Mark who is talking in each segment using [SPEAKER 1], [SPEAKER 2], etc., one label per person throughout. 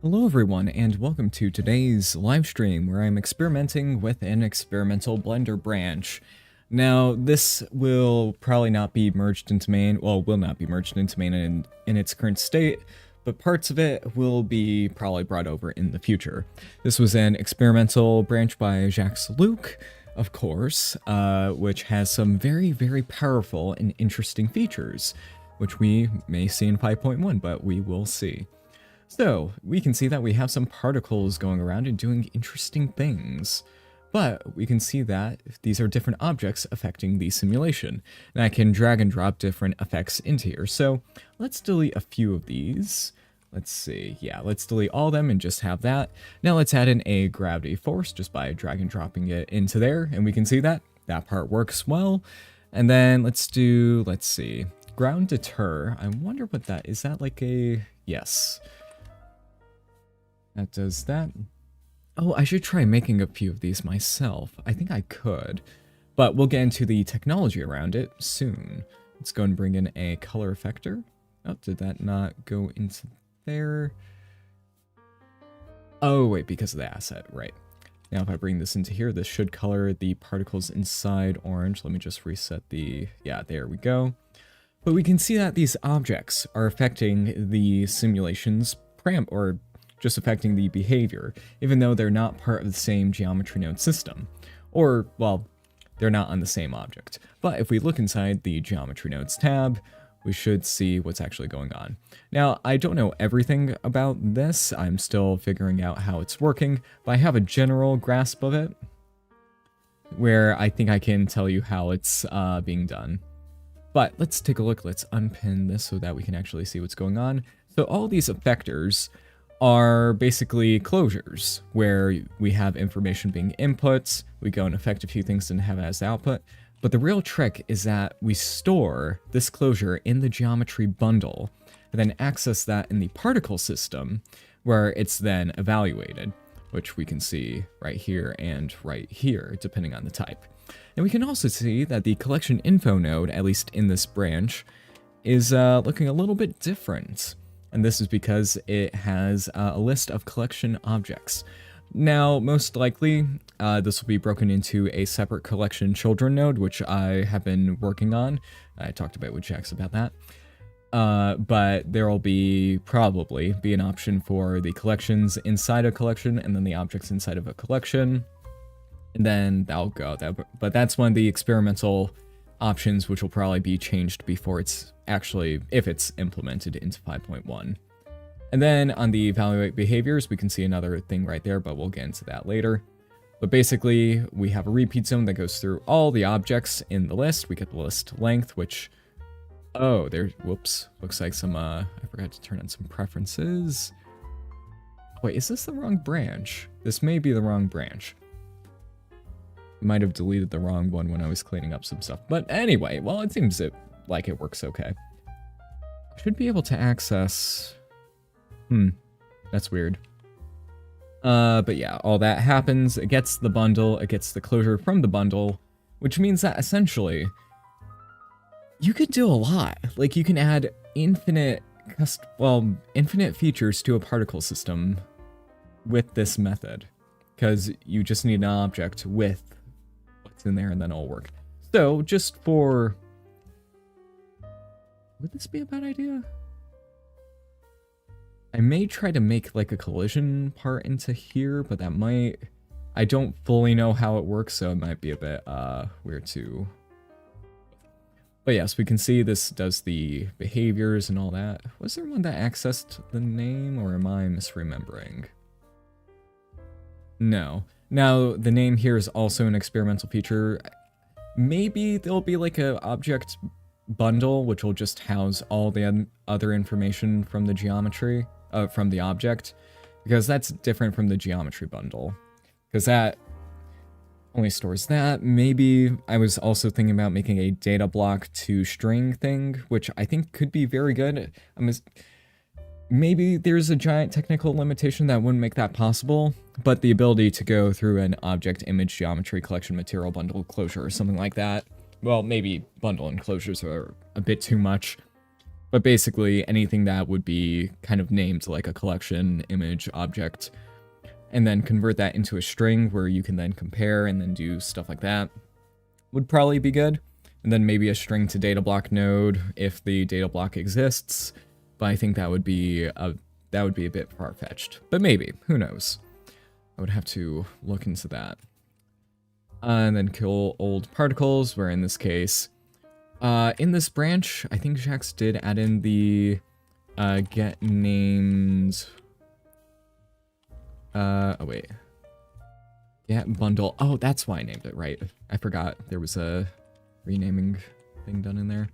[SPEAKER 1] Hello everyone, and welcome to today's live stream where I'm experimenting with an experimental Blender branch. Now, this will probably not be merged into main, well, will not be merged into main in its current state, but parts of it will be probably brought over in the future. This was an experimental branch by Jacques Luc, of course, which has some very, very powerful and interesting features, which we may see in 5.1, but we will see. So, we can see that we have some particles going around and doing interesting things. But we can see that these are different objects affecting the simulation. And I can drag and drop different effects into here. So, let's delete a few of these. Let's see, yeah, let's delete all of them and just have that. Now let's add in a gravity force just by drag and dropping it into there. And we can see that that part works well. And then let's see, ground deter. I wonder what that is. That like a, yes. That does that. Oh, I should try making a few of these myself. I think I could, but we'll get into the technology around it soon. Let's go and bring in a color effector. Oh, did that not go into there? Oh, wait, because of the asset, right. Now, if I bring this into here, this should color the particles inside orange. Let me just reset the, yeah, there we go. But we can see that these objects are affecting the simulation's or just affecting the behavior, even though they're not part of the same geometry node system. Or, well, they're not on the same object. But if we look inside the geometry nodes tab, we should see what's actually going on. Now, I don't know everything about this. I'm still figuring out how it's working, but I have a general grasp of it, where I think I can tell you how it's being done. But let's take a look. Let's unpin this so that we can actually see what's going on. So all these effectors are basically closures where we have information being inputs, we go and affect a few things and have it as output. But the real trick is that we store this closure in the geometry bundle and then access that in the particle system where it's then evaluated, which we can see right here and right here, depending on the type. And we can also see that the collection info node, at least in this branch, is looking a little bit different. And this is because it has a list of collection objects. Now, most likely, this will be broken into a separate collection children node, which I have been working on. I talked about with Jax about that. But there will probably be an option for the collections inside a collection and then the objects inside of a collection. And then that'll go. But that's one of the experimental options, which will probably be changed before it's actually, if it's implemented into 5.1. And then on the evaluate behaviors, we can see another thing right there, but we'll get into that later. But basically, we have a repeat zone that goes through all the objects in the list. We get the list length, which, oh, there, whoops, looks like some, I forgot to turn on some preferences. Wait, is this the wrong branch? This may be the wrong branch. Might have deleted the wrong one when I was cleaning up some stuff. But anyway, well, it seems like it works okay. Should be able to access... that's weird. But yeah, all that happens. It gets the bundle, it gets the closure from the bundle, which means that essentially, you could do a lot. Like, you can add infinite features to a particle system with this method. Because you just need an object with what's in there and then it'll work. So, just for... Would this be a bad idea? I may try to make like a collision part into here, but that might... I don't fully know how it works, so it might be a bit weird too. But yes, we can see this does the behaviors and all that. Was there one that accessed the name, or am I misremembering? No. Now, the name here is also an experimental feature. Maybe there'll be like an object bundle, which will just house all the other information from the geometry, from the object, because that's different from the geometry bundle, because that only stores that. Maybe I was also thinking about making a data block to string thing, which I think could be very good. Maybe there's a giant technical limitation that wouldn't make that possible, but the ability to go through an object image geometry collection material bundle closure or something like that. Well, maybe bundle and closures are a bit too much, But basically anything that would be kind of named like a collection, image, object, and then convert that into a string where you can then compare and then do stuff like that would probably be good. And then maybe a string to data block node if the data block exists. But I think that would be a bit far-fetched. But maybe, who knows? I would have to look into that. And then kill old particles, where in this case, in this branch, I think Jax did add in the get named. Oh wait. Get bundle. Oh, that's why I named it, right? I forgot there was a renaming thing done in there.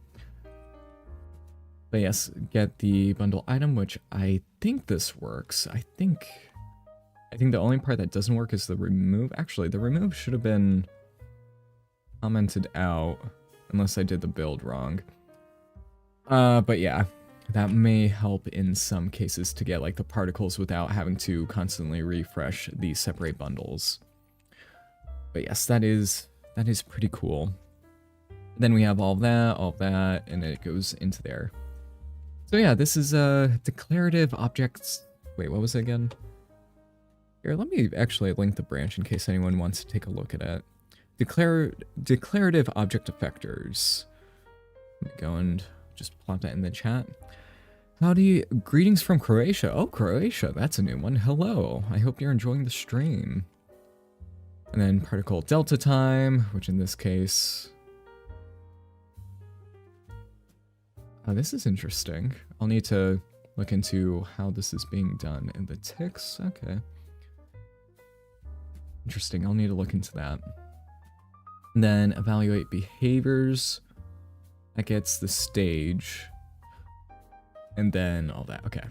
[SPEAKER 1] But yes, get the bundle item, which I think this works. I think the only part that doesn't work is the remove. Actually, the remove should have been commented out, unless I did the build wrong. But yeah, that may help in some cases to get like the particles without having to constantly refresh the separate bundles. But yes, that is pretty cool. Then we have all that, and it goes into there. So yeah, this is declarative objects. Wait, what was it again? Here, let me actually link the branch in case anyone wants to take a look at it. Declarative object effectors. Let me go and just plop that in the chat. Greetings from Croatia. Oh, Croatia, that's a new one. Hello, I hope you're enjoying the stream. And then particle delta time, which in this case... Oh, this is interesting. I'll need to look into how this is being done in the ticks. Okay. Interesting, I'll need to look into that. And then evaluate behaviors. That gets the stage. And then all that, okay.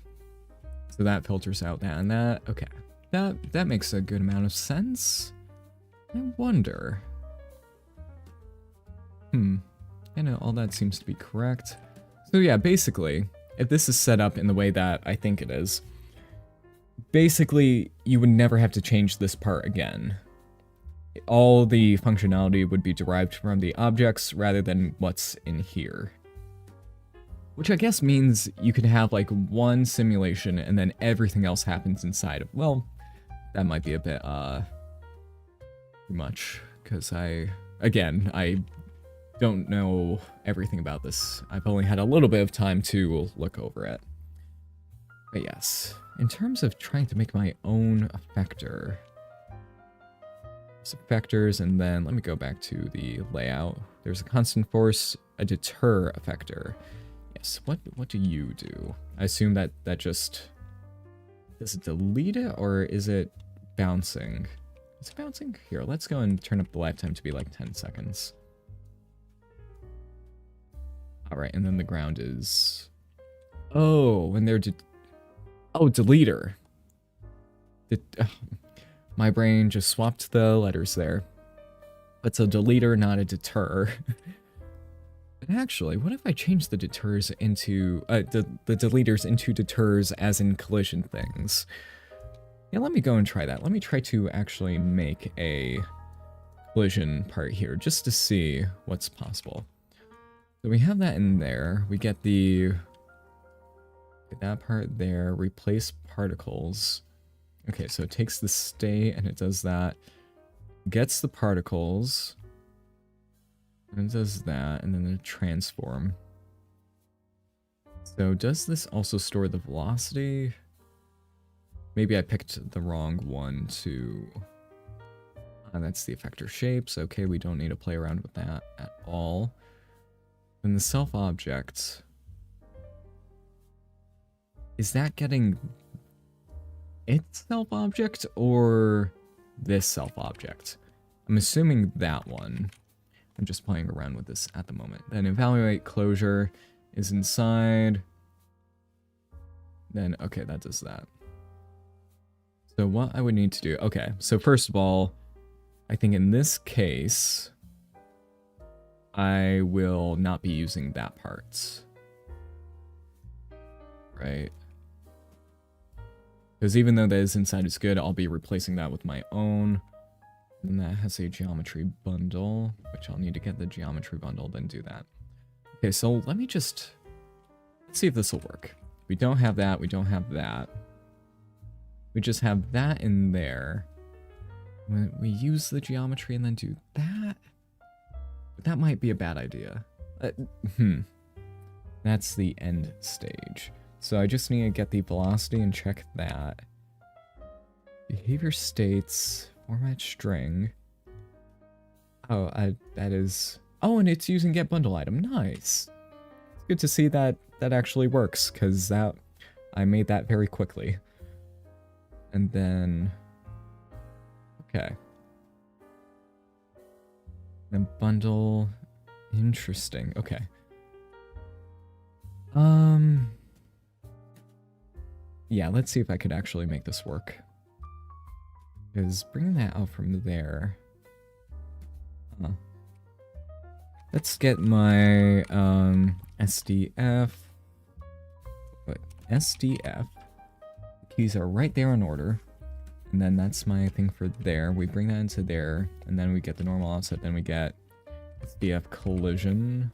[SPEAKER 1] So that filters out that and that, okay. That makes a good amount of sense. I wonder. I know all that seems to be correct. So yeah, basically, if this is set up in the way that I think it is, basically, you would never have to change this part again. All the functionality would be derived from the objects rather than what's in here. Which I guess means you could have like one simulation and then everything else happens inside of, well, that might be a bit, too much, because I don't know everything about this. I've only had a little bit of time to look over it. But yes, in terms of trying to make my own effector, effectors, and then let me go back to the layout. There's a constant force, a deter effector. Yes, what do you do? I assume that just, does it delete it or is it bouncing? Is it bouncing? Here, let's go and turn up the lifetime to be like 10 seconds. Alright, and then the ground is... Oh, when they're... deleter. My brain just swapped the letters there. It's a deleter, not a deter. But actually, what if I change the deters into... the deleters into deters as in collision things? Yeah, let me go and try that. Let me try to actually make a collision part here, just to see what's possible. So we have that in there. We get that part there, replace particles. Okay, so it takes the state and it does that. Gets the particles. And it does that, and then the transform. So does this also store the velocity? Maybe I picked the wrong one to... that's the effector shapes. Okay, we don't need to play around with that at all. And the self object, is that getting its self object or this self object? I'm assuming that one. I'm just playing around with this at the moment. Then evaluate closure is inside. Then, okay, that does that. So what I would need to do, okay, so first of all, I think in this case, I will not be using that part. Right? Because even though that is inside is good, I'll be replacing that with my own. And that has a geometry bundle, which I'll need to get the geometry bundle, then do that. Okay, so let me just Let's see if this will work. We don't have that. We don't have that. We just have that in there. When we use the geometry and then do that, that might be a bad idea. That's the end stage. So I just need to get the velocity and check that. Behavior states, format string. Oh, that is... Oh, and it's using get bundle item. Nice. It's good to see that that actually works, because that I made that very quickly. And then... Okay. Then bundle... Interesting. Okay. Yeah, let's see if I could actually make this work. Because bringing that out from there... Let's get my SDF. But SDF. The keys are right there in order. And then that's my thing for there. We bring that into there. And then we get the normal offset. Then we get SDF collision.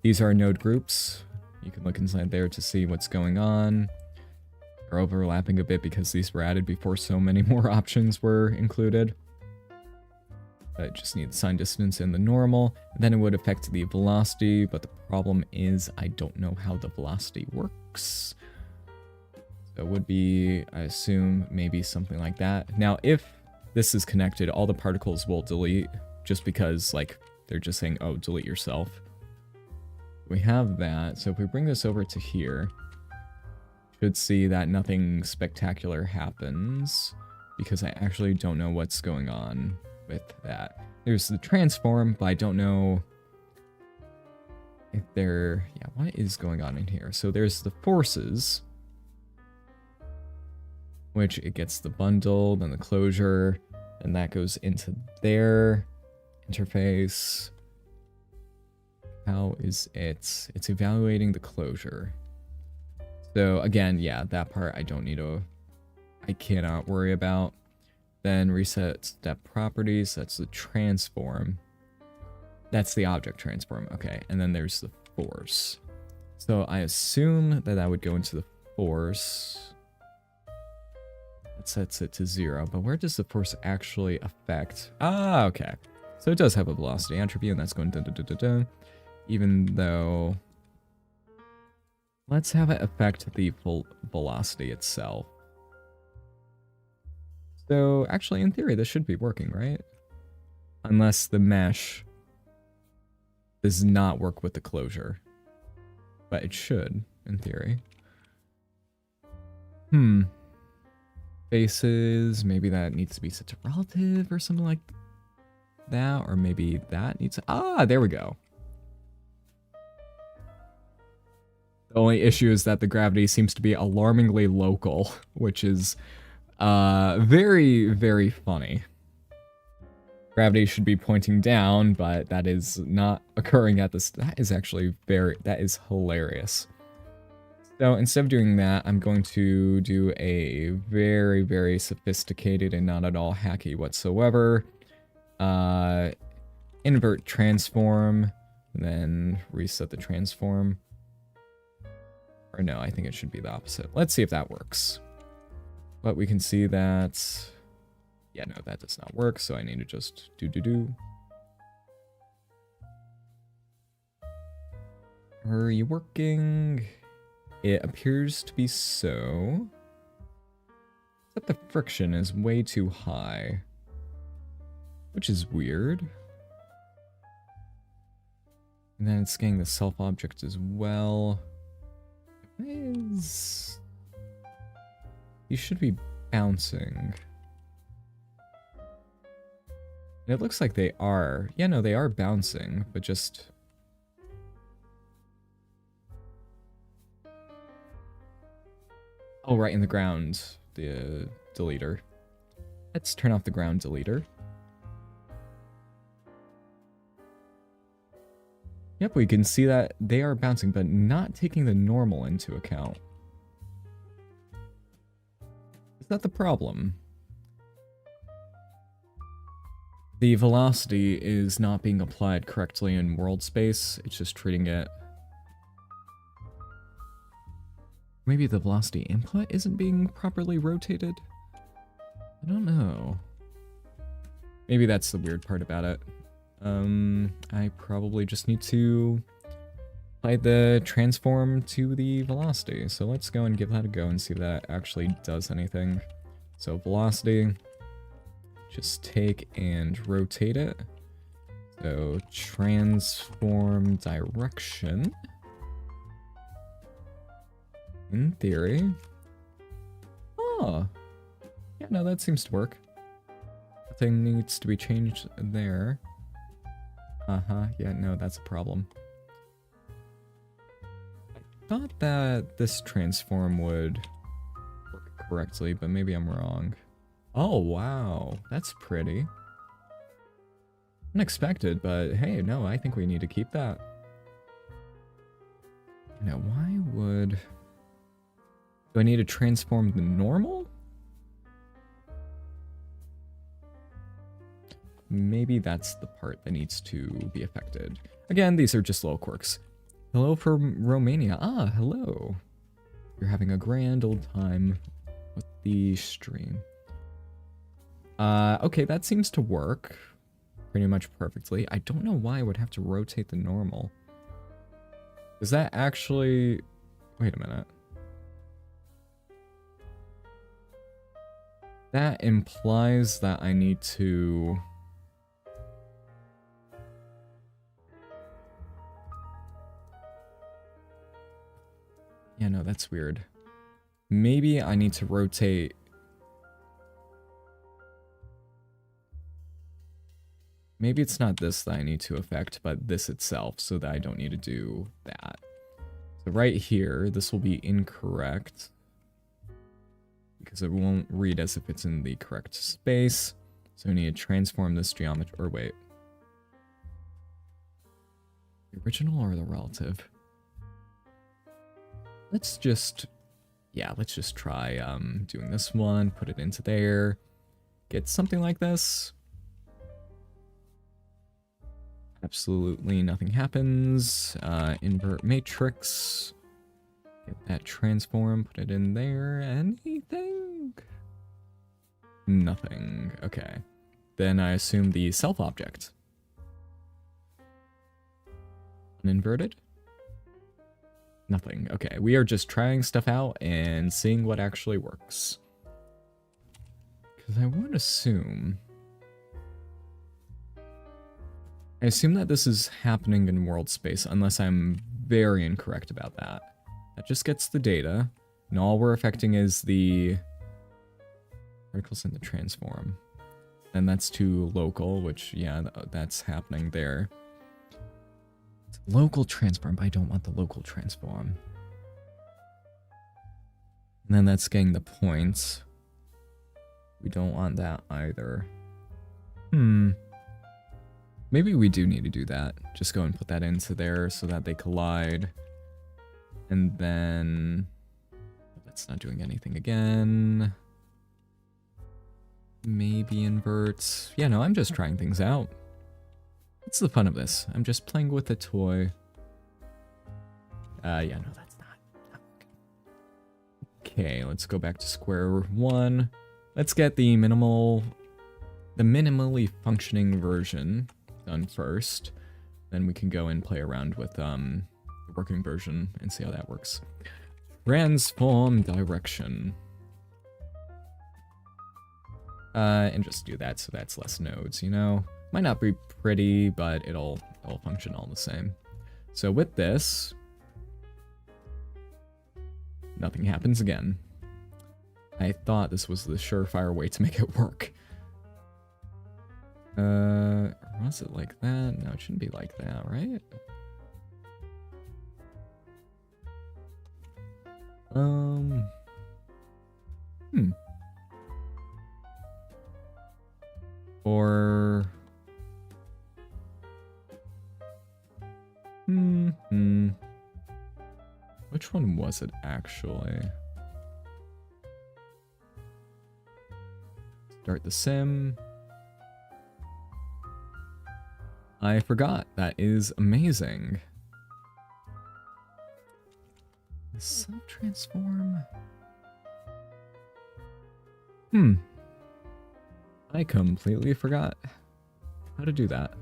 [SPEAKER 1] These are node groups. You can look inside there to see what's going on. They're overlapping a bit because these were added before so many more options were included. I just need the sign distance and the normal. And then it would affect the velocity, but the problem is I don't know how the velocity works. So it would be, I assume, maybe something like that. Now, if this is connected, all the particles will delete just because, like, they're just saying, oh, delete yourself. We have that. So if we bring this over to here, should see that nothing spectacular happens because I actually don't know what's going on with that. There's the transform, but I don't know if they're... Yeah, what is going on in here? So there's the forces, which it gets the bundle, then the closure, and that goes into their interface. How is it? It's evaluating the closure. So again, yeah, that part I don't need to... I cannot worry about. Then reset step properties, that's the transform. That's the object transform, okay. And then there's the force. So I assume that that would go into the force. That sets it to 0, but where does the force actually affect? Ah, okay. So it does have a velocity attribute, and that's going da-da-da-da-da. Even though... Let's have it affect the full velocity itself. So, actually, in theory, this should be working, right? Unless the mesh does not work with the closure. But it should, in theory. Faces, maybe that needs to be set to relative or something like that. Or maybe that needs to... Ah, there we go. The only issue is that the gravity seems to be alarmingly local, which is... very, very funny. Gravity should be pointing down, but that is not occurring at this. That is actually that is hilarious. So instead of doing that, I'm going to do a very, very sophisticated and not at all hacky whatsoever. Invert transform, and then reset the transform. Or no, I think it should be the opposite. Let's see if that works. But we can see that, yeah, no, that does not work, so I need to just do. Are you working? It appears to be so. Except the friction is way too high, which is weird. And then it's getting the self object as well. You should be bouncing. And it looks like they are. Yeah, no, they are bouncing, but just... Oh, right in the ground, the deleter. Let's turn off the ground deleter. Yep, we can see that they are bouncing, but not taking the normal into account. Is that the problem? The velocity is not being applied correctly in world space. It's just treating it Maybe the velocity input isn't being properly rotated? I don't know. Maybe that's the weird part about it. I probably just need to apply the transform to the velocity. So let's go and give that a go and see if that actually does anything. So velocity, just take and rotate it. So transform direction. In theory. Oh. Yeah, no, that seems to work. Nothing needs to be changed there. Yeah, no, that's a problem. I thought that this transform would work correctly, but maybe I'm wrong. Oh, wow. That's pretty. Unexpected, but hey, no, I think we need to keep that. Now, why would... Do I need to transform the normal? Maybe that's the part that needs to be affected. Again, these are just little quirks. Hello from Romania. Ah, hello. You're having a grand old time with the stream. Okay, that seems to work pretty much perfectly. I don't know why I would have to rotate the normal. Is that actually... Wait a minute. That implies that I need to... Yeah, no, that's weird. Maybe I need to rotate... Maybe it's not this that I need to affect, but this itself, so that I don't need to do that. So right here, this will be incorrect. Because it won't read as if it's in the correct space. So I need to transform this geometry, or wait. The original or the relative? Let's just try doing this one, put it into there, get something like this. Absolutely nothing happens. Invert matrix. Get that transform, put it in there. Anything? Nothing. Okay. Then I assume the self object. Uninverted? Nothing. Okay, we are just trying stuff out and seeing what actually works. Because I would assume... I assume that this is happening in world space, unless I'm very incorrect about that. That just gets the data, and all we're affecting is the particles in the transform. And that's to local, which, yeah, that's happening there. It's local transform, but I don't want the local transform. And then that's getting the points. We don't want that either. Maybe we do need to do that. Just go and put that into there so that they collide. And then... That's not doing anything again. Maybe invert. Yeah, no, I'm just trying things out. What's the fun of this? I'm just playing with a toy. Yeah, no, that's not working. Okay, let's go back to square one. Let's get the minimally functioning version done first. Then we can go and play around with the working version and see how that works. Transform direction. And just do that so that's less nodes, you know? Might not be pretty, but it'll function all the same. So with this, nothing happens again. I thought this was the surefire way to make it work. Was it like that? No, it shouldn't be like that, right? Or... Which one was it, actually? Start the sim. I forgot. That is amazing. Self-transform? I completely forgot how to do that.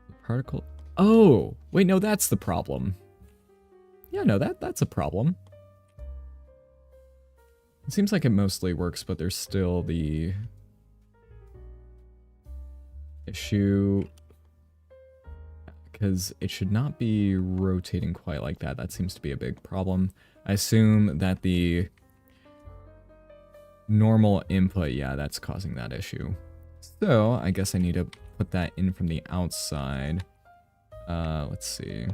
[SPEAKER 1] The particle... Oh! Wait, no, that's the problem. Yeah, no, that's a problem. It seems like it mostly works, but there's still the issue because it should not be rotating quite like that. That seems to be a big problem. I assume that the normal input, yeah, that's causing that issue. So I guess I need to put that in from the outside. Let's see.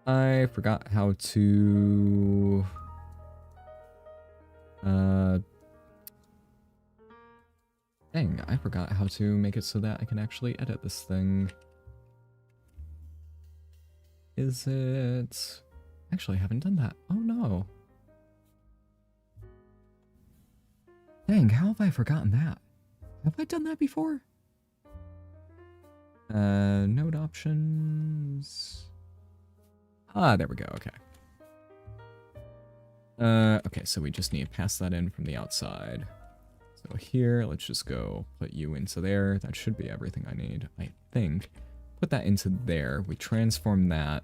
[SPEAKER 1] I forgot how to... Dang, I forgot how to make it so that I can actually edit this thing. Is it... Actually, I haven't done that. Oh no. Dang, how have I forgotten that? Have I done that before? Node options... Ah, there we go, okay. Okay, so we just need to pass that in from the outside. So here, let's just go put you into there. That should be everything I need, I think. Put that into there. We transform that.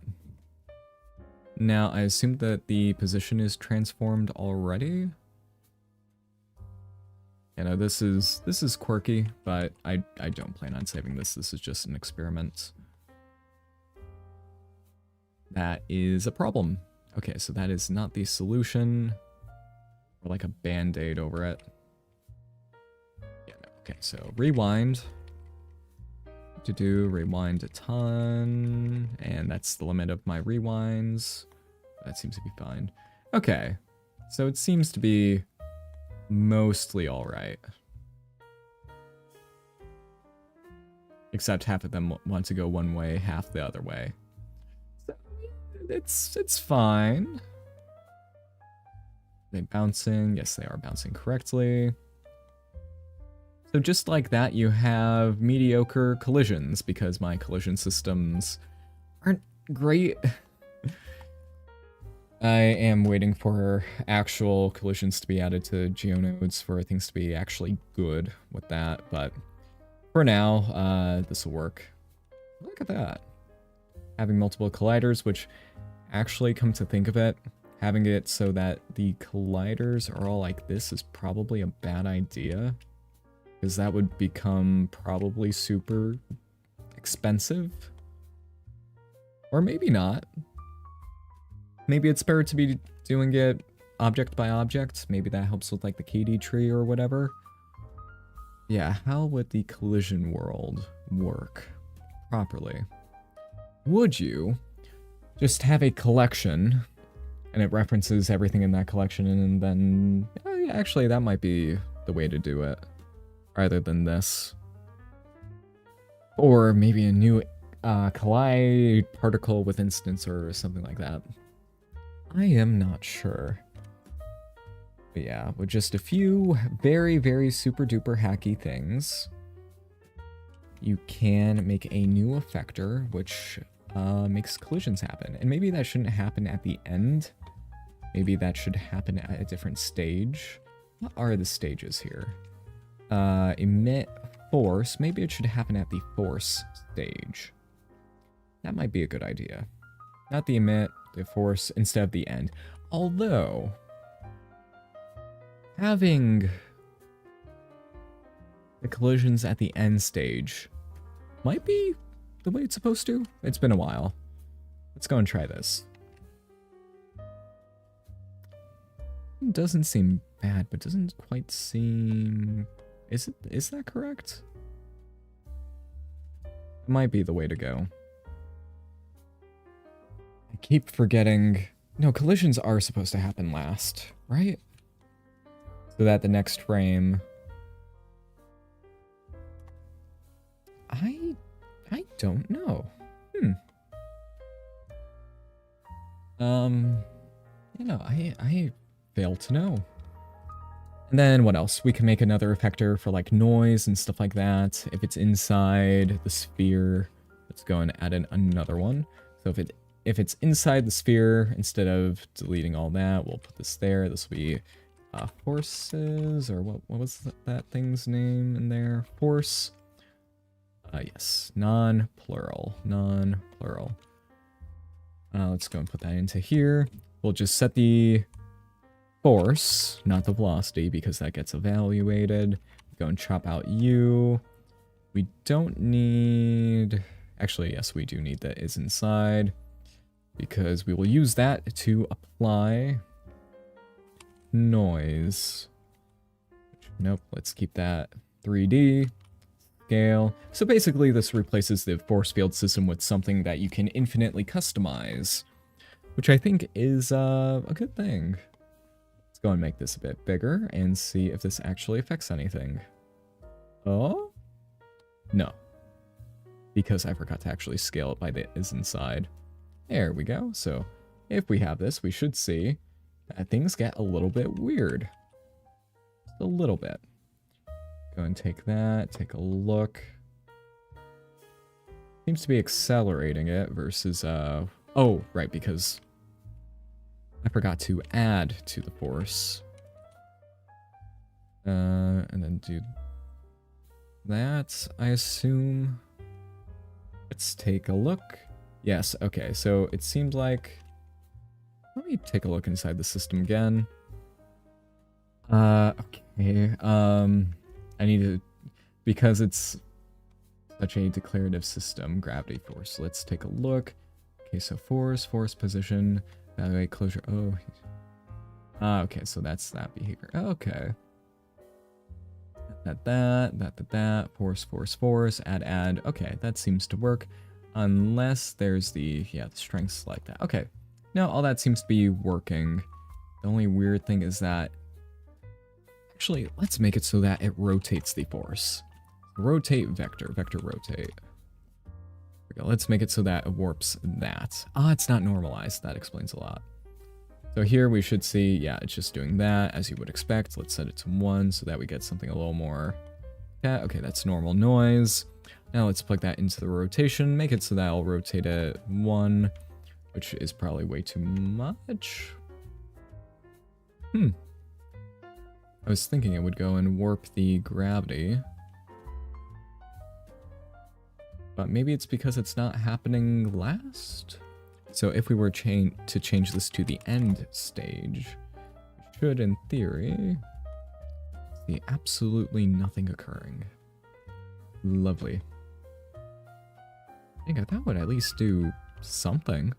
[SPEAKER 1] Now, I assume that the position is transformed already. You know, this is quirky, but I don't plan on saving this. This is just an experiment. That is a problem. Okay, so that is not the solution. Or like a band-aid over it. Yeah, no. Okay, so rewind. Rewind a ton. And that's the limit of my rewinds. That seems to be fine. Okay, so it seems to be mostly alright. Except half of them want to go one way, half the other way. It's fine. They bouncing? Yes, they are bouncing correctly. So just like that, you have mediocre collisions because my collision systems aren't great. I am waiting for actual collisions to be added to geonodes for things to be actually good with that, but for now, this will work. Look at that. Having multiple colliders, which actually, come to think of it, having it so that the colliders are all like this is probably a bad idea. Because that would become probably super expensive. Or maybe not. Maybe it's better to be doing it object by object. Maybe that helps with like the KD tree or whatever. Yeah, how would the collision world work properly? Would you just have a collection, and it references everything in that collection, and then... yeah, actually, that might be the way to do it, rather than this. Or maybe a new collide particle with instance or something like that. I am not sure. But yeah, with just a few very, very super duper hacky things, you can make a new effector, which makes collisions happen. And maybe that shouldn't happen at the end. Maybe that should happen at a different stage. What are the stages here? Emit force. Maybe it should happen at the force stage. That might be a good idea. Not the emit, the force, instead of the end. Although, having the collisions at the end stage might be the way it's supposed to. It's been a while. Let's go and try this. It doesn't seem bad, but doesn't quite seem... Is that correct? It might be the way to go. I keep forgetting... No, collisions are supposed to happen last, right? So that the next frame... I don't know. You know, I fail to know. And then what else? We can make another effector for like noise and stuff like that. If it's inside the sphere, let's go and add in another one. So if it if it's inside the sphere, instead of deleting all that, we'll put this there. This will be forces, or what was that thing's name in there? Force. Yes, non-plural. Let's go and put that into here. We'll just set the force, not the velocity, because that gets evaluated. Go and chop out U. We don't need... Actually, yes, we do need the is inside, because we will use that to apply noise. Nope, let's keep that 3D. Scale. So basically this replaces the force field system with something that you can infinitely customize, which I think is a good thing. Let's go and make this a bit bigger and see if this actually affects anything. Oh? No. Because I forgot to actually scale it by the is inside. There we go. So if we have this, we should see that things get a little bit weird. Just a little bit. Go and take that, take a look. Seems to be accelerating it versus, oh, right, because I forgot to add to the force. And then do that, I assume. Let's take a look. Yes, okay, so it seems like... Let me take a look inside the system again. Okay, I need to... Because it's such a declarative system, gravity force. Let's take a look. Okay, so force position, evaluate closure. Oh. Okay, so that's that behavior. Okay. That. Force. Add. Okay, that seems to work. Unless there's the strengths like that. Okay. No, all that seems to be working. The only weird thing is that... Actually, let's make it so that it rotates the force. Rotate vector rotate. There we go. Let's make it so that it warps that. It's not normalized. That explains a lot. So here we should see, yeah, it's just doing that as you would expect. Let's set it to 1 so that we get something a little more... Yeah, okay, that's normal noise. Now let's plug that into the rotation. Make it so that I'll rotate at 1, which is probably way too much. I was thinking it would go and warp the gravity. But maybe it's because it's not happening last? So if we were to change this to the end stage, we should, in theory, see absolutely nothing occurring. Lovely. I think that would at least do something.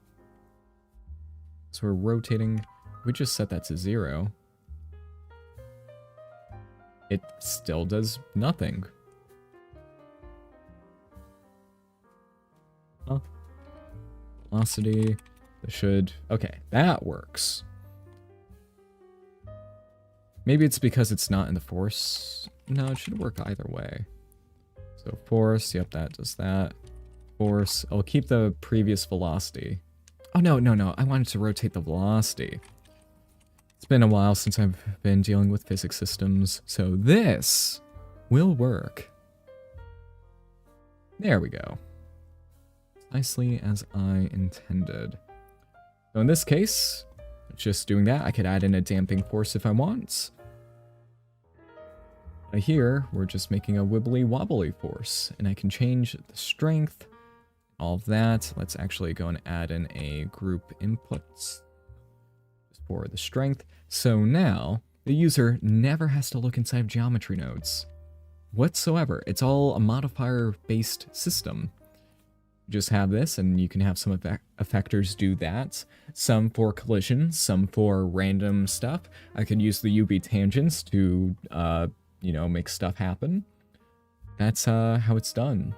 [SPEAKER 1] So we're rotating. We just set that to 0. It still does nothing. Huh? Velocity. It should... Okay, that works. Maybe it's because it's not in the force. No, it should work either way. So force, yep, that does that. Force. I'll keep the previous velocity. Oh, no. I wanted to rotate the velocity. It's been a while since I've been dealing with physics systems, so this will work. There we go. Precisely as I intended. So in this case, just doing that, I could add in a damping force if I want. Here, we're just making a wibbly wobbly force, and I can change the strength, all of that. Let's actually go and add in a group inputs for the strength. So now, the user never has to look inside of geometry nodes whatsoever. It's all a modifier-based system. You just have this, and you can have some effectors do that. Some for collision, some for random stuff. I could use the UV tangents to, make stuff happen. That's how it's done.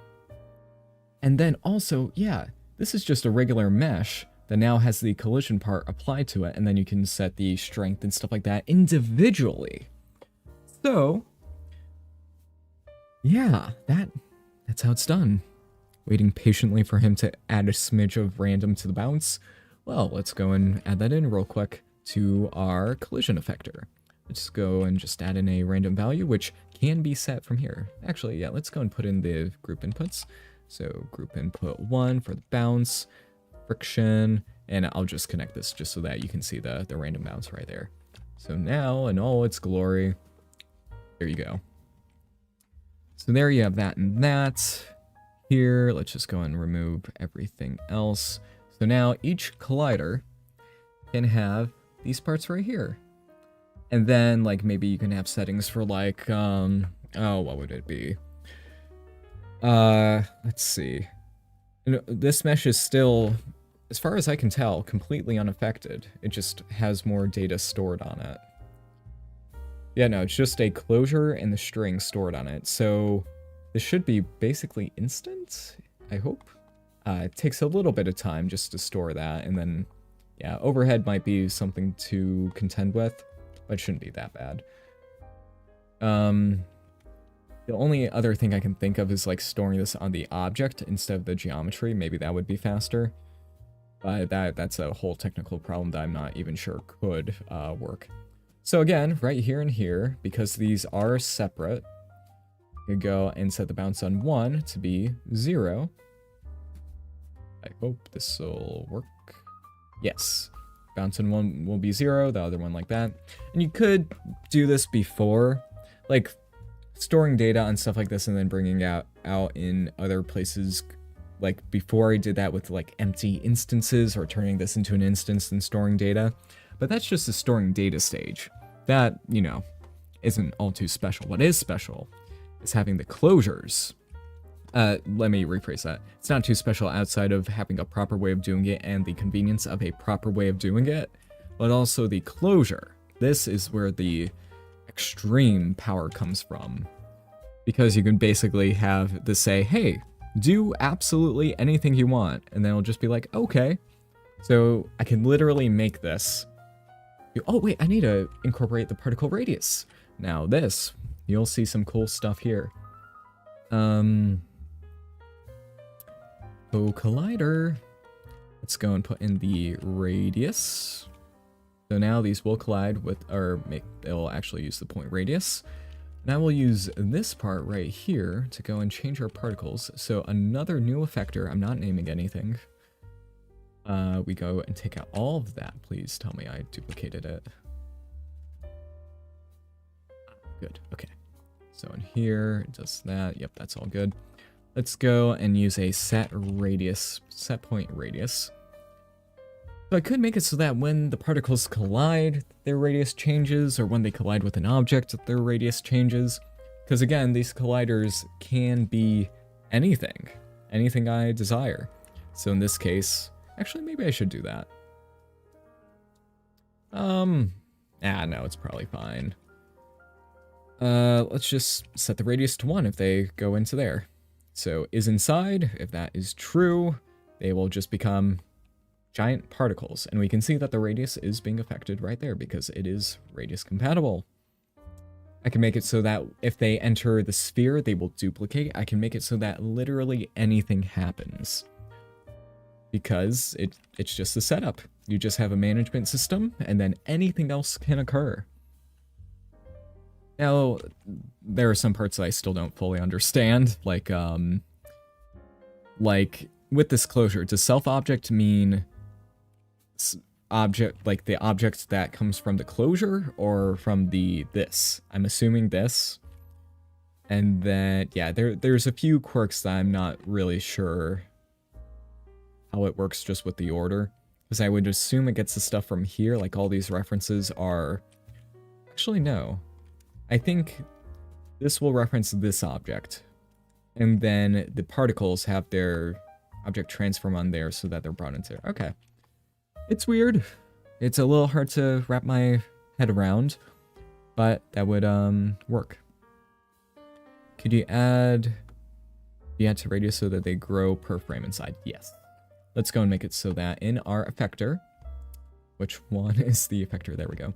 [SPEAKER 1] And then also, yeah, this is just a regular mesh that now has the collision part applied to it, and then you can set the strength and stuff like that individually. So, yeah, that's how it's done. Waiting patiently for him to add a smidge of random to the bounce. Well, let's go and add that in real quick to our collision effector. Let's go and just add in a random value, which can be set from here. Actually, yeah, let's go and put in the group inputs. So group input 1 for the bounce, friction, and I'll just connect this just so that you can see the random bounce right there. So now, in all its glory, there you go. So there you have that and that. Here, let's just go and remove everything else. So now each collider can have these parts right here. And then, like, maybe you can have settings for, like, oh, what would it be? Let's see. You know, this mesh is still, as far as I can tell, completely unaffected. It just has more data stored on it. Yeah, no, it's just a closure and the string stored on it. So this should be basically instant, I hope. It takes a little bit of time just to store that, and then, yeah, overhead might be something to contend with, but it shouldn't be that bad. The only other thing I can think of is like storing this on the object instead of the geometry. Maybe that would be faster. But that's a whole technical problem that I'm not even sure could work. So again, right here and here, because these are separate, you go and set the bounce on 1 to be 0. I hope this will work. Yes. Bounce on 1 will be 0, the other one like that. And you could do this before, like storing data on stuff like this and then bringing out in other places. Like before I did that with like empty instances or turning this into an instance and storing data. But that's just the storing data stage. That, you know, isn't all too special. What is special is having the closures. Let me rephrase that. It's not too special outside of having a proper way of doing it and the convenience of a proper way of doing it, but also the closure. This is where the extreme power comes from. Because you can basically have this say, hey, do absolutely anything you want, and then it'll just be like, okay. So I can literally make this. Oh wait, I need to incorporate the particle radius. Now this, you'll see some cool stuff here. So collider, let's go and put in the radius. So now these will collide with, or they'll actually use the point radius. Now we'll use this part right here to go and change our particles. So another new effector, I'm not naming anything. We go and take out all of that. Please tell me I duplicated it. Good, okay. So in here, it does that. Yep, that's all good. Let's go and use a set point radius. So I could make it so that when the particles collide, their radius changes, or when they collide with an object, their radius changes. Because again, these colliders can be anything I desire. So in this case, actually maybe I should do that. No, it's probably fine. Let's just set the radius to 1 if they go into there. So is inside, if that is true, they will just become giant particles. And we can see that the radius is being affected right there because it is radius compatible. I can make it so that if they enter the sphere, they will duplicate. I can make it so that literally anything happens. Because it's just a setup. You just have a management system, and then anything else can occur. Now, there are some parts that I still don't fully understand, like with this closure, does self-object mean object, like the object that comes from the closure, or from this? I'm assuming this. And then, yeah, there's a few quirks that I'm not really sure how it works just with the order. Because I would assume it gets the stuff from here, like all these references are... Actually, no. I think this will reference this object. And then the particles have their object transform on there so that they're brought into there. Okay. It's weird. It's a little hard to wrap my head around, but that would work. Could you add to radius so that they grow per frame inside? Yes. Let's go and make it so that in our effector, which one is the effector? There we go.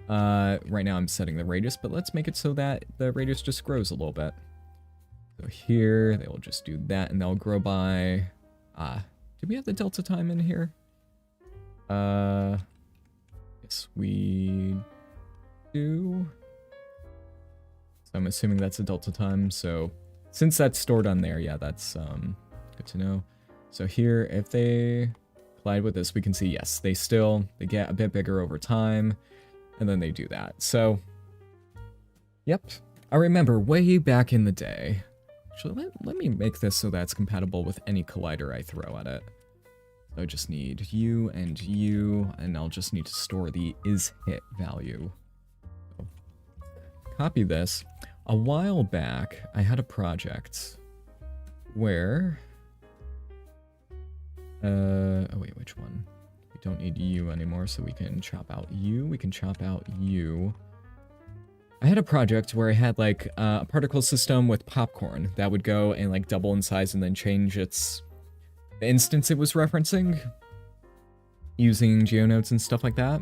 [SPEAKER 1] Right now I'm setting the radius, but let's make it so that the radius just grows a little bit. So here, they will just do that, and they'll grow by... do we have the delta time in here? Yes, we do. So I'm assuming that's a delta time, so since that's stored on there, yeah, that's good to know. So here, if they collide with this, we can see, yes, they get a bit bigger over time, and then they do that. So, yep. I remember way back in the day. Actually, let me make this so that's compatible with any collider I throw at it. So I just need you, and I'll just need to store the isHit value. So, copy this. A while back, I had a project where... oh wait, which one? We don't need you anymore, so we can chop out you. We can chop out you. I had a project where I had like a particle system with popcorn that would go and like double in size and then change the instance it was referencing using geonodes and stuff like that.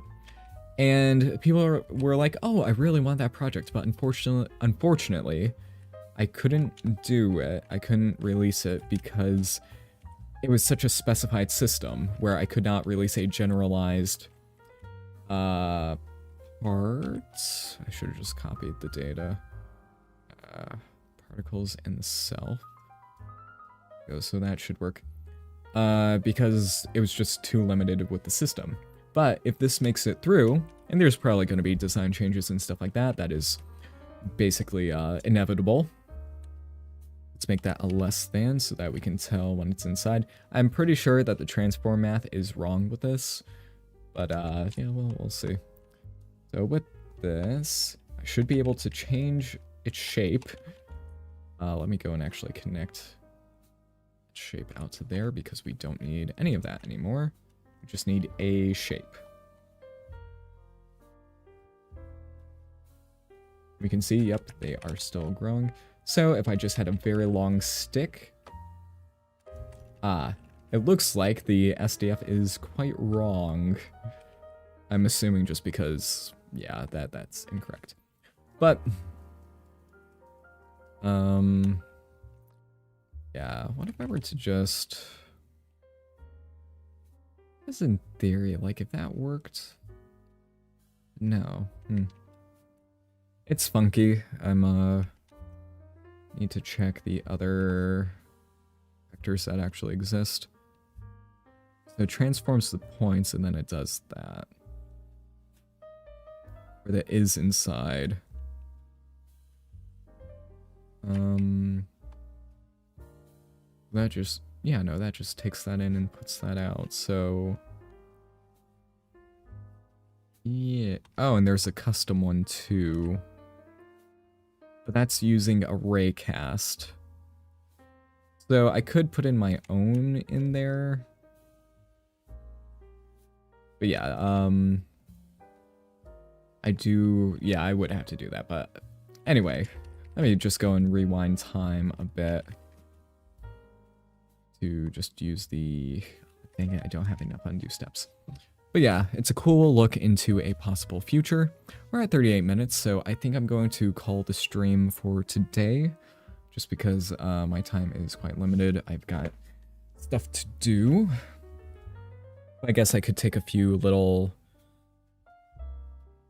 [SPEAKER 1] And people were like, oh, I really want that project, but unfortunately, I couldn't do it. I couldn't release it because it was such a specified system where I could not release a generalized parts. I should have just copied the data. Particles in the cell. So that should work. Because it was just too limited with the system. But if this makes it through, and there's probably going to be design changes and stuff like that, that is basically inevitable. Let's make that a less than so that we can tell when it's inside. I'm pretty sure that the transform math is wrong with this. But yeah, we'll see. So with this, I should be able to change its shape. Let me go and actually connect its shape out to there because we don't need any of that anymore. We just need a shape. We can see, yep, they are still growing. So if I just had a very long stick, it looks like the SDF is quite wrong. I'm assuming just because, yeah, that's incorrect. But, yeah, what if I were to just, as in theory, like if that worked, no, It's funky. Need to check the other vectors that actually exist. So it transforms the points and then it does that. Or that is inside. That just, yeah, no, that just takes that in and puts that out. So, yeah. Oh, and there's a custom one too. But that's using array cast. So I could put in my own in there. But yeah, I would have to do that. But anyway, let me just go and rewind time a bit to just use the, dang it, I don't have enough undo steps. But yeah, it's a cool look into a possible future. We're at 38 minutes, so I think I'm going to call the stream for today, just because my time is quite limited. I've got stuff to do. I guess I could take a few little...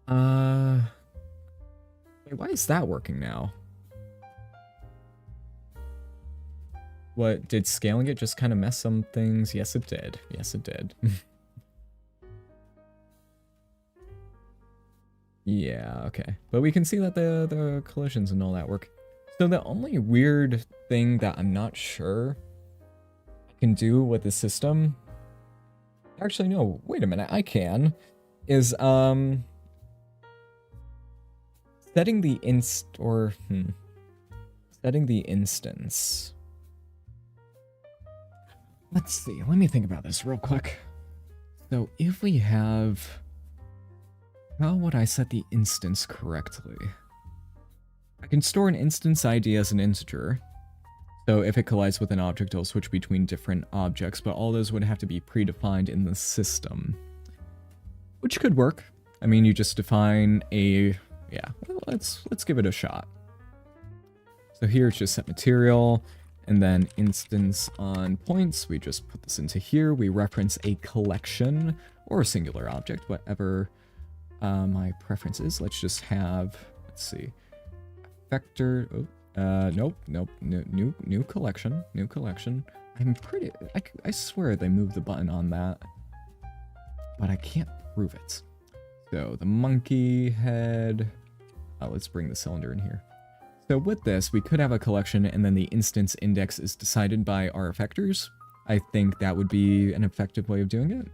[SPEAKER 1] Wait, why is that working now? What, did scaling it just kind of mess some things? Yes, it did. Yes, it did. Yeah, okay. But we can see that the collisions and all that work. So the only weird thing that I'm not sure I can do with the system... Actually, no, wait a minute, I can. Is, setting the setting the instance. Let's see, let me think about this real quick. So if we have... How would I set the instance correctly? I can store an instance ID as an integer. So if it collides with an object, it'll switch between different objects, but all those would have to be predefined in the system. Which could work. I mean, you just define a... Yeah, well, let's give it a shot. So here it's just set material, and then instance on points. We just put this into here. We reference a collection or a singular object, whatever my preference is. Let's just have, let's see, Effector. Nope, new collection. I'm pretty. I swear they moved the button on that. but I can't prove it. So the monkey head, let's bring the cylinder in here. So with this, we could have a collection and then the instance index is decided by our effectors. I think that would be an effective way of doing it.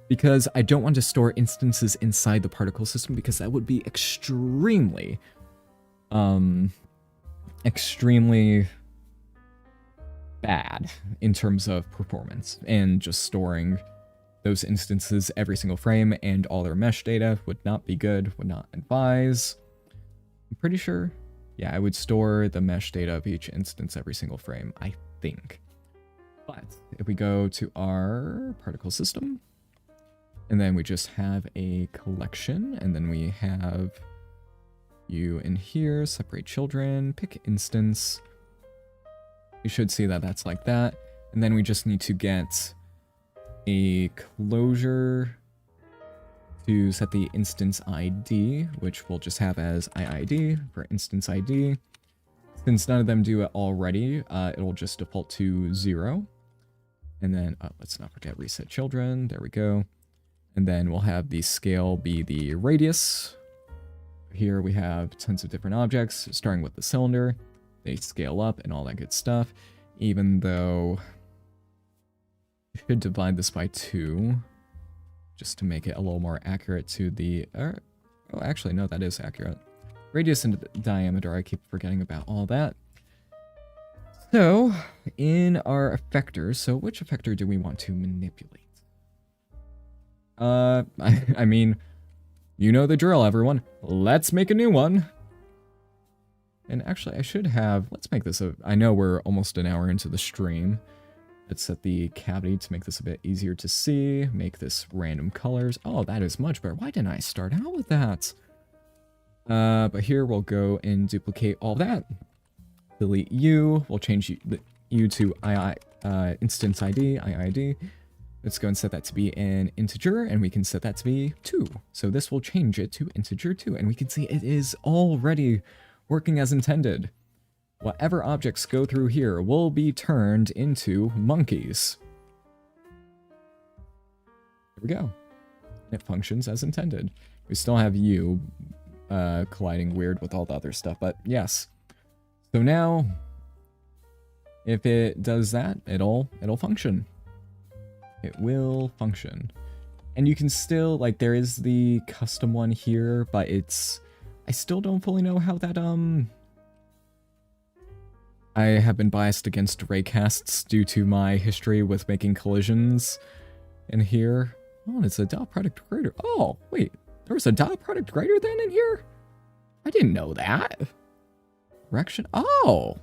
[SPEAKER 1] Because I don't want to store instances inside the particle system because that would be extremely bad in terms of performance, and just storing those instances every single frame and all their mesh data would not be good, would not advise. I'm pretty sure, yeah, I would store the mesh data of each instance every single frame, I think. But if we go to our particle system, and then we just have a collection, and then we have you in here, separate children, pick instance. You should see that that's like that. And then we just need to get a closure to set the instance ID, which we'll just have as IID for instance ID. Since none of them do it already, it'll just default to 0. And then, let's not forget reset children. There we go. And then we'll have the scale be the radius. Here we have tons of different objects, starting with the cylinder. They scale up and all that good stuff. Even though you should divide this by 2, just to make it a little more accurate to the... oh, actually, no, that is accurate. Radius and diameter, I keep forgetting about all that. So, in our effectors, so which effector do we want to manipulate? I mean, you know the drill, everyone. Let's make a new one. And actually, I should have... let's make this a... I know we're almost an hour into the stream. Let's set the cavity to make this a bit easier to see. Make this random colors. Oh, that is much better. Why didn't I start out with that? But here we'll go and duplicate all that. Delete U. We'll change U to instance ID, IID. Let's go and set that to be an integer, and we can set that to be 2. So this will change it to integer 2, and we can see it is already working as intended. Whatever objects go through here will be turned into monkeys. There we go. It functions as intended. We still have U colliding weird with all the other stuff, but yes. So now, if it does that, it'll function. It will function. And you can still, like, there is the custom one here, but it's... I still don't fully know how that, I have been biased against raycasts due to my history with making collisions in here. Oh, it's a dot product grader. Oh, wait. There was a dot product grader then in here? I didn't know that. Correction? Oh!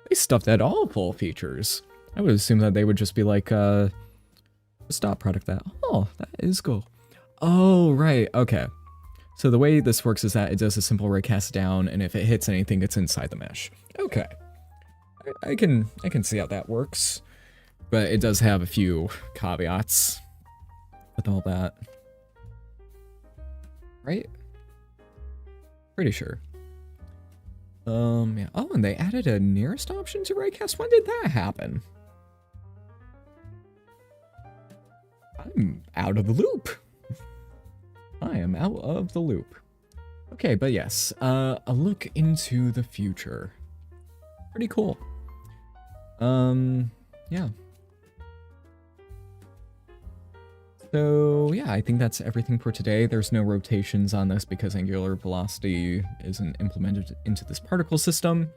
[SPEAKER 1] They stuffed that all full of features. I would assume that they would just be like, just dot product that. Oh, that is cool. Oh, right. Okay. So the way this works is that it does a simple raycast down, and if it hits anything, it's inside the mesh. Okay. I can see how that works. But it does have a few caveats with all that. Right? Pretty sure. Yeah. Oh, and they added a nearest option to raycast. When did that happen? I'm out of the loop. I am out of the loop. Okay, but yes, a look into the future. Pretty cool. Yeah. So, yeah, I think that's everything for today. There's no rotations on this because angular velocity isn't implemented into this particle system.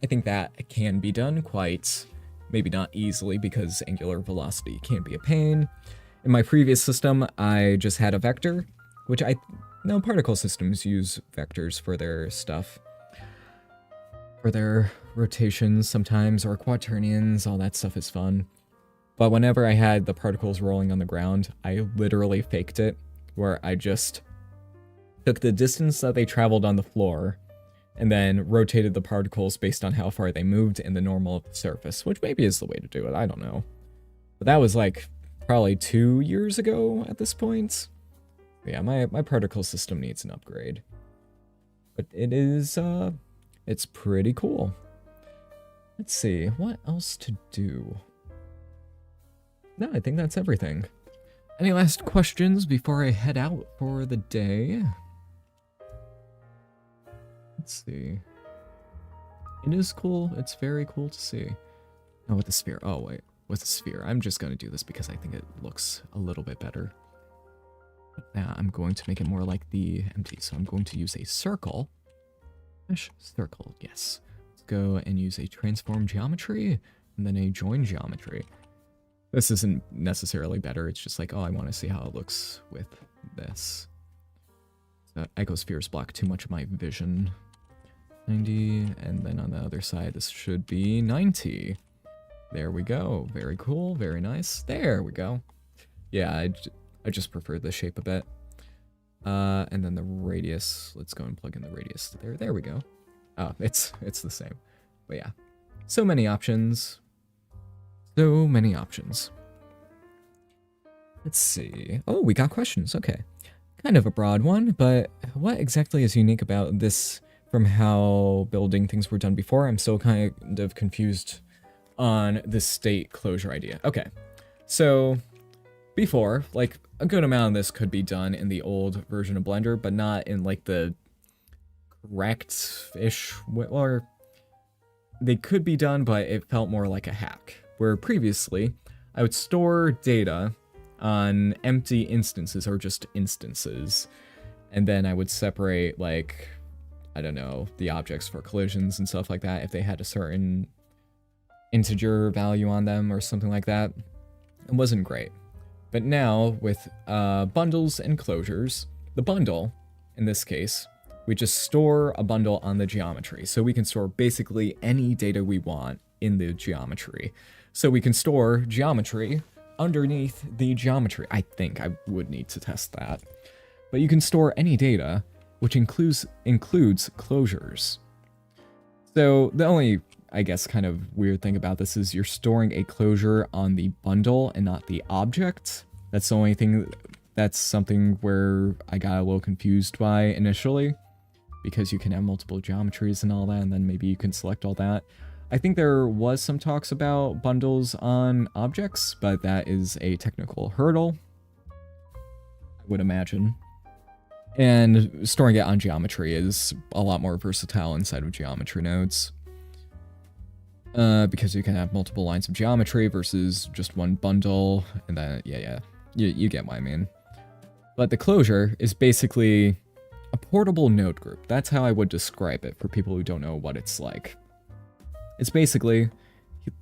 [SPEAKER 1] I think that can be done quite, maybe not easily because angular velocity can be a pain. In my previous system, I just had a vector, which no, particle systems use vectors for their stuff. For their rotations sometimes, or quaternions, all that stuff is fun. But whenever I had the particles rolling on the ground, I literally faked it, where I just took the distance that they traveled on the floor, and then rotated the particles based on how far they moved in the normal of the surface, which maybe is the way to do it, I don't know. But that was like probably 2 years ago at this point. But yeah, my particle system needs an upgrade. But it is, it's pretty cool. Let's see, what else to do? No, I think that's everything. Any last questions before I head out for the day? Let's see. It is cool. It's very cool to see. Oh, with the sphere. Oh, wait. With the sphere. I'm just going to do this because I think it looks a little bit better. Now I'm going to make it more like the empty. So I'm going to use a circle. Circle, yes. Let's go and use a transform geometry and then a join geometry. This isn't necessarily better. It's just like, oh, I want to see how it looks with this. So ecospheres block too much of my vision. 90, and then on the other side, this should be 90. There we go. Very cool. Very nice. There we go. Yeah, I just prefer the shape a bit. And then the radius. Let's go and plug in the radius there. There we go. Oh, it's the same. But yeah. So many options. So many options. Let's see. Oh, we got questions. Okay. Kind of a broad one, but what exactly is unique about this from how building things were done before? I'm still kind of confused on the state closure idea. Okay. So before, like, a good amount of this could be done in the old version of Blender, but not in, like, the correct-ish, or they could be done, but it felt more like a hack. Where previously, I would store data on empty instances, or just instances, and then I would separate, like, I don't know, the objects for collisions and stuff like that, if they had a certain integer value on them, or something like that. It wasn't great. But now, with bundles and closures, the bundle, in this case, we just store a bundle on the geometry. So we can store basically any data we want in the geometry. So we can store geometry underneath the geometry. I think I would need to test that. But you can store any data, which includes closures. So the only, I guess, kind of weird thing about this is you're storing a closure on the bundle and not the object. That's the only thing, that's something where I got a little confused by initially, because you can have multiple geometries and all that, and then maybe you can select all that. I think there was some talks about bundles on objects, but that is a technical hurdle, I would imagine. And storing it on geometry is a lot more versatile inside of geometry nodes. Because you can have multiple lines of geometry versus just one bundle, and then, yeah, you get what I mean. But the closure is basically a portable node group. That's how I would describe it for people who don't know what it's like. It's basically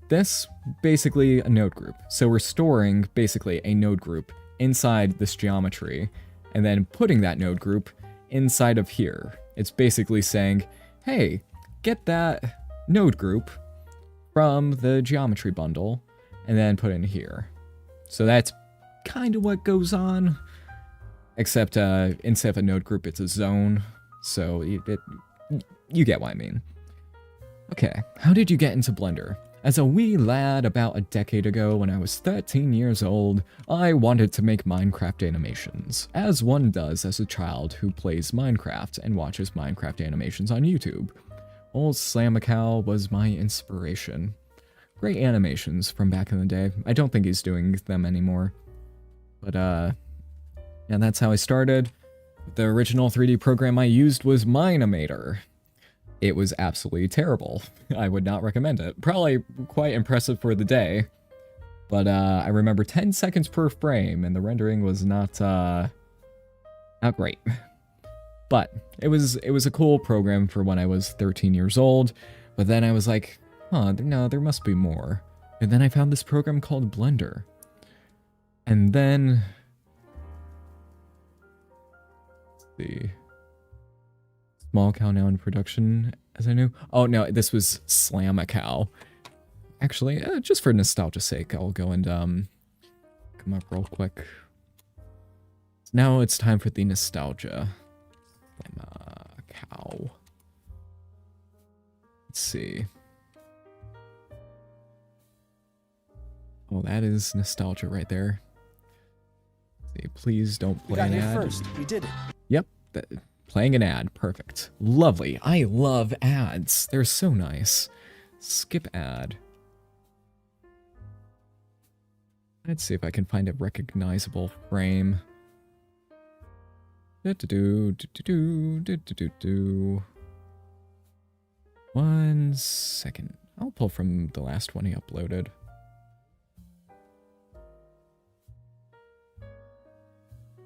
[SPEAKER 1] a node group. So we're storing basically a node group inside this geometry, and then putting that node group inside of here. It's basically saying, hey, get that node group from the geometry bundle, and then put it in here. So that's kind of what goes on, except instead of a node group, it's a zone. So you get what I mean. Okay, how did you get into Blender? As a wee lad about a decade ago when I was 13 years old, I wanted to make Minecraft animations, as one does as a child who plays Minecraft and watches Minecraft animations on YouTube. Old Slamacow was my inspiration. Great animations from back in the day. I don't think he's doing them anymore. But, yeah, that's how I started. The original 3D program I used was Minimator. It was absolutely terrible. I would not recommend it. Probably quite impressive for the day. But, I remember 10 seconds per frame, and the rendering was not great. But it was a cool program for when I was 13 years old, but then I was like, huh, no, there must be more. And then I found this program called Blender. And then, let's see, Small Cow now in production, as I knew. Oh no, this was Slamacow. Actually, just for nostalgia's sake, I'll go and come up real quick. Now it's time for the nostalgia. Cow. Let's see. Oh, that is nostalgia right there. Let's see, please don't play an ad.
[SPEAKER 2] First. We did it.
[SPEAKER 1] Yep, playing an ad. Perfect. Lovely. I love ads. They're so nice. Skip ad. Let's see if I can find a recognizable frame. Do-do-do. 1 second. I'll pull from the last one he uploaded.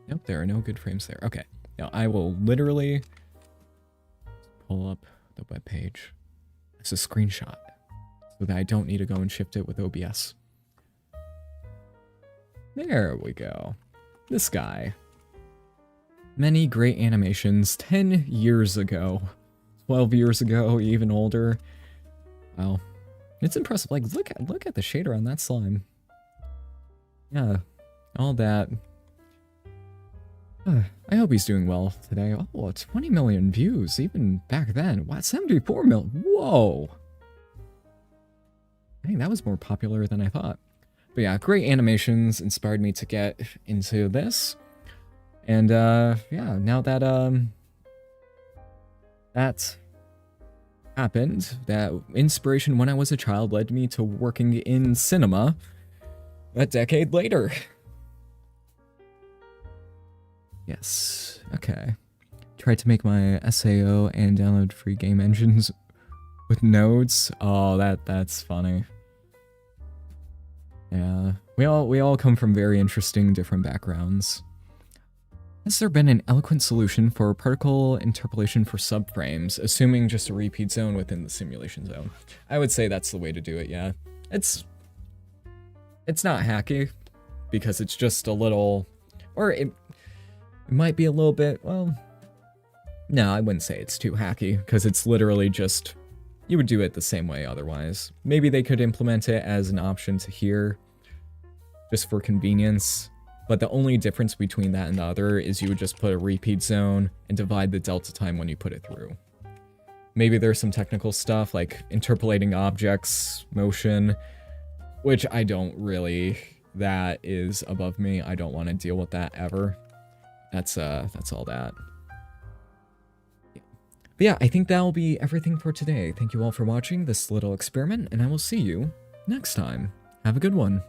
[SPEAKER 1] Nope, there are no good frames there. Okay. Now I will literally pull up the web page as a screenshot so that I don't need to go and shift it with OBS. There we go. This guy. Many great animations 10 years ago. 12 years ago, even older. Wow. It's impressive. Like, look at the shader on that slime. Yeah, all that. I hope he's doing well today. Oh, 20 million views, even back then. Wow, 74 million. Whoa. I think that was more popular than I thought. But yeah, great animations inspired me to get into this. And yeah, now that that happened, that inspiration when I was a child led me to working in cinema a decade later. Yes, okay. Tried to make my SAO and download free game engines with nodes. Oh, that's funny. Yeah, we all come from very interesting different backgrounds. Has there been an eloquent solution for particle interpolation for subframes, assuming just a repeat zone within the simulation zone? I would say that's the way to do it, yeah. It's not hacky, because it's just a little, or it might be a little bit, well, no, I wouldn't say it's too hacky, because it's literally just, you would do it the same way otherwise. Maybe they could implement it as an option to here, just for convenience. But the only difference between that and the other is you would just put a repeat zone and divide the delta time when you put it through. Maybe there's some technical stuff like interpolating objects, motion, which I don't really, that is above me. I don't want to deal with that ever. That's all that. But yeah, I think that'll be everything for today. Thank you all for watching this little experiment, and I will see you next time. Have a good one.